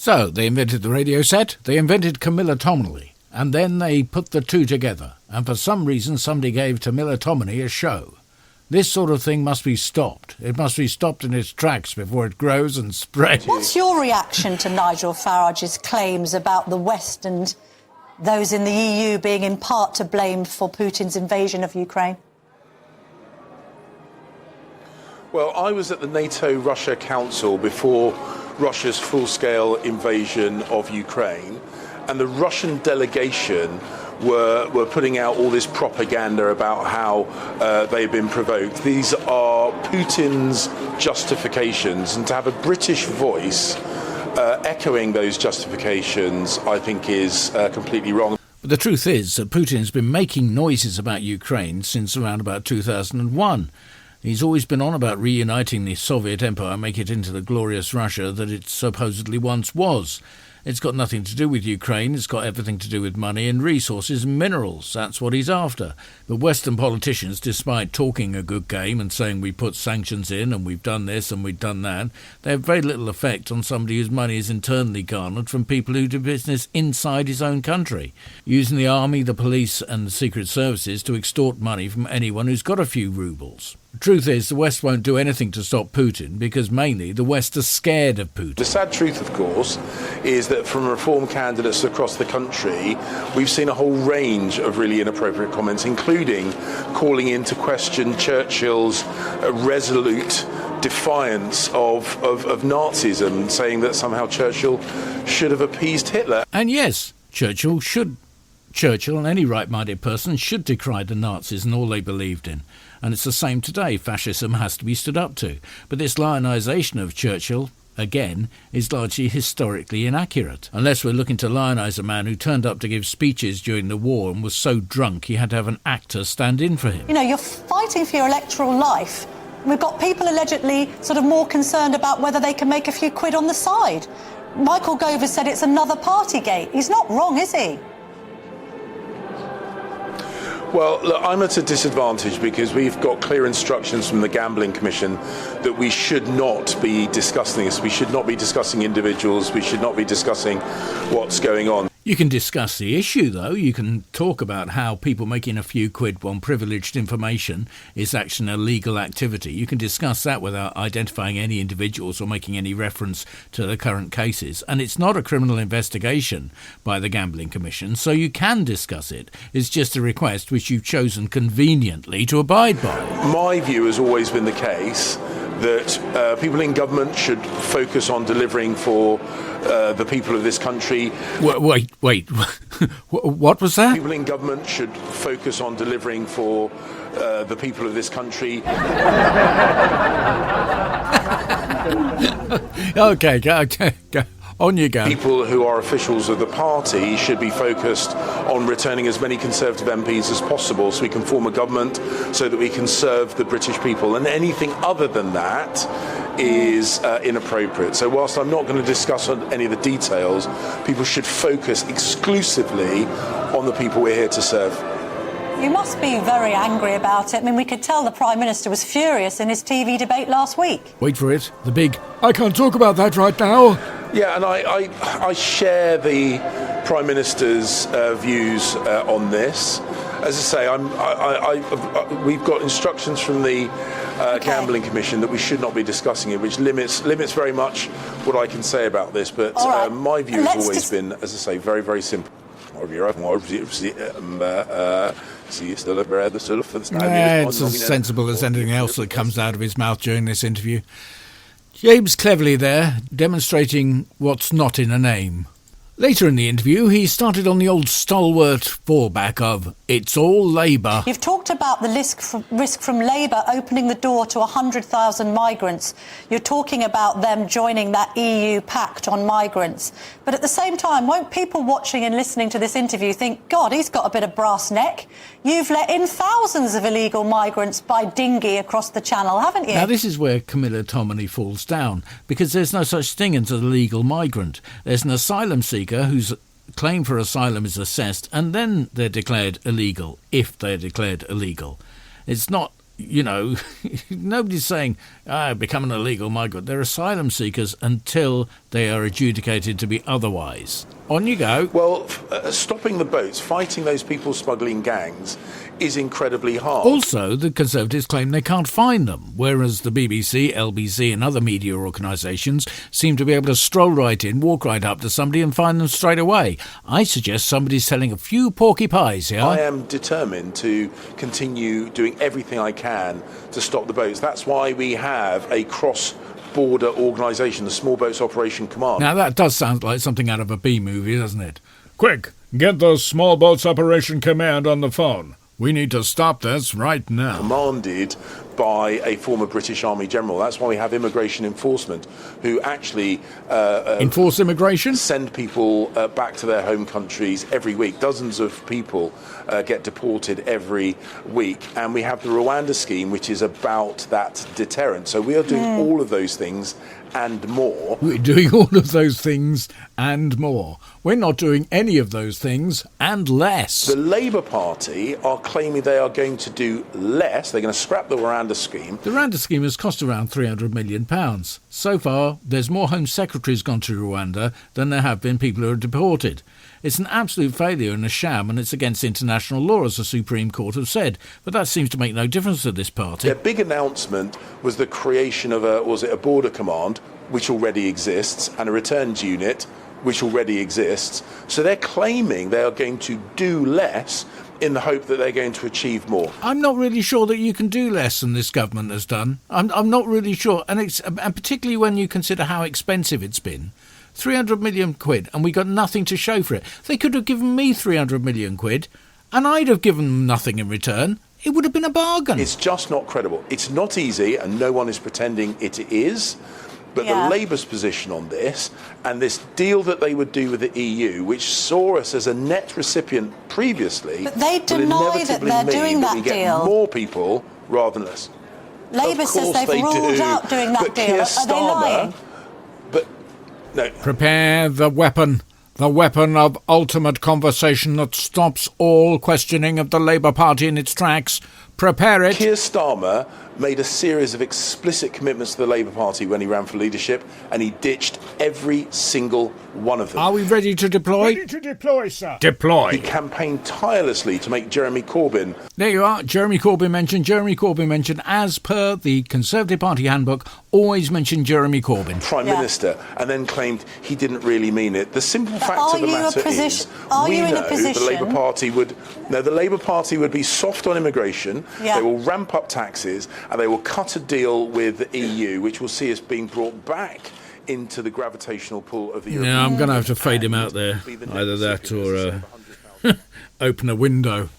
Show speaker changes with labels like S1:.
S1: So, they invented the radio set, they invented Camilla Tominey, and then they put the two together, and for some reason somebody gave Camilla Tominey a show. This sort of thing must be stopped. It must be stopped in its tracks before it grows and spreads.
S2: What's your reaction to Nigel Farage's claims about the West and those in the EU being in part to blame for Putin's invasion of Ukraine?
S3: Well, I was at the NATO-Russia Council before Russia's full-scale invasion of Ukraine, and the Russian delegation were putting out all this propaganda about how they've been provoked. These are Putin's justifications, and to have a British voice echoing those justifications, I think, is completely wrong.
S1: But the truth is that Putin's been making noises about Ukraine since around about 2001. He's always been on about reuniting the Soviet Empire and make it into the glorious Russia that it supposedly once was. It's got nothing to do with Ukraine, it's got everything to do with money and resources and minerals. That's what he's after. But Western politicians, despite talking a good game and saying we put sanctions in and we've done this and we've done that, they have very little effect on somebody whose money is internally garnered from people who do business inside his own country, using the army, the police and the secret services to extort money from anyone who's got a few rubles. The truth is, the West won't do anything to stop Putin because mainly the West are scared of Putin.
S3: The sad truth, of course, is that from reform candidates across the country, we've seen a whole range of really inappropriate comments, including calling into question Churchill's resolute defiance of Nazism, saying that somehow Churchill should have appeased Hitler.
S1: And yes, Churchill and any right-minded person should decry the Nazis and all they believed in. And it's the same today. Fascism has to be stood up to. But this lionisation of Churchill, again, is largely historically inaccurate. Unless we're looking to lionise a man who turned up to give speeches during the war and was so drunk he had to have an actor stand in for him.
S2: You know, you're fighting for your electoral life. We've got people allegedly sort of more concerned about whether they can make a few quid on the side. Michael Gove said it's another Partygate. He's not wrong, is he?
S3: Well, look, I'm at a disadvantage because we've got clear instructions from the Gambling Commission that we should not be discussing this. We should not be discussing individuals. We should not be discussing what's going on.
S1: You can discuss the issue, though. You can talk about how people making a few quid on privileged information is actually an illegal activity. You can discuss that without identifying any individuals or making any reference to the current cases. And it's not a criminal investigation by the Gambling Commission, so you can discuss it. It's just a request which you've chosen conveniently to abide by.
S3: My view has always been the case that people in government should focus on delivering for the people of this country.
S1: Wait. What was that?
S3: People in government should focus on delivering for the people of this country.
S1: Okay, go. On you go.
S3: People who are officials of the party should be focused on returning as many Conservative MPs as possible so we can form a government so that we can serve the British people. And anything other than that is inappropriate. So whilst I'm not going to discuss any of the details, people should focus exclusively on the people we're here to serve.
S2: You must be very angry about it. I mean, we could tell the Prime Minister was furious in his TV debate last week.
S1: Wait for it. The big, I can't talk about that right now.
S3: Yeah, and I share the Prime Minister's views on this. As I say, we've got instructions from the Gambling Commission that we should not be discussing it, which limits very much what I can say about this. But right. My view has always been, as I say, very, very simple.
S1: It's as sensible as anything else that comes out of his mouth during this interview. James Cleverly there, demonstrating what's not in a name. Later in the interview, he started on the old stalwart fallback of, it's all Labour.
S2: You've talked about the risk from Labour opening the door to 100,000 migrants. You're talking about them joining that EU pact on migrants. But at the same time, won't people watching and listening to this interview think, God, he's got a bit of brass neck? You've let in thousands of illegal migrants by dinghy across the channel, haven't you?
S1: Now, this is where Camilla Tominey falls down, because there's no such thing as an illegal migrant. There's an asylum seeker whose claim for asylum is assessed, and then they're declared illegal, if they're declared illegal. It's not nobody's saying, become an illegal migrant. They're asylum seekers until they are adjudicated to be otherwise. On you go.
S3: Well, stopping the boats, fighting those people smuggling gangs is incredibly hard.
S1: Also, the Conservatives claim they can't find them, whereas the BBC, LBC and other media organisations seem to be able to stroll right in, walk right up to somebody and find them straight away. I suggest somebody's selling a few porky pies here.
S3: I am determined to continue doing everything I can to stop the boats. That's why we have a cross-border organisation, the Small Boats Operation Command.
S1: Now, that does sound like something out of a B-movie, doesn't it? Quick, get the Small Boats Operation Command on the phone. We need to stop this right now.
S3: Commanded by a former British Army general. That's why we have immigration enforcement, who actually
S1: enforce immigration?
S3: Send people back to their home countries every week. Dozens of people get deported every week. And we have the Rwanda scheme, which is about that deterrent. So we are doing all of those things and more.
S1: We're doing all of those things and more. We're not doing any of those things and less.
S3: The Labour Party are claiming they are going to do less. They're going to scrap the Rwanda scheme.
S1: The Rwanda scheme has cost around £300 million. So far, there's more Home Secretaries gone to Rwanda than there have been people who are deported. It's an absolute failure and a sham, and it's against international law, as the Supreme Court have said. But that seems to make no difference to this party.
S3: Their big announcement was the creation of a border command, which already exists, and a returns unit, which already exists. So they're claiming they are going to do less in the hope that they're going to achieve more.
S1: I'm not really sure that you can do less than this government has done. I'm not really sure, and particularly when you consider how expensive it's been. 300 million quid, and we got nothing to show for it. They could have given me 300 million quid, and I'd have given them nothing in return. It would have been a bargain.
S3: It's just not credible. It's not easy, and no one is pretending it is. But the Labour's position on this, and this deal that they would do with the EU, which saw us as a net recipient previously,
S2: but they deny that they're doing that
S3: we
S2: deal.
S3: Get more people rather than less.
S2: Labour says they've ruled out doing that deal. Are they lying?
S3: But no.
S1: Prepare the weapon of ultimate conversation that stops all questioning of the Labour Party in its tracks. Prepare it.
S3: Keir Starmer made a series of explicit commitments to the Labour Party when he ran for leadership, and he ditched every single one of them.
S1: Are we ready to deploy?
S4: Ready to deploy, sir.
S1: Deploy.
S3: He campaigned tirelessly to make Jeremy Corbyn.
S1: There you are. Jeremy Corbyn mentioned, as per the Conservative Party handbook, always mention Jeremy Corbyn.
S3: Prime Minister, and then claimed he didn't really mean it. The simple fact of the matter is, we know the Labour Party would be soft on immigration. They will ramp up taxes, and they will cut a deal with the EU, which will see us being brought back into the gravitational pull of the European Union.
S1: Yeah, I'm going to have to fade him out there. Either that or open a window.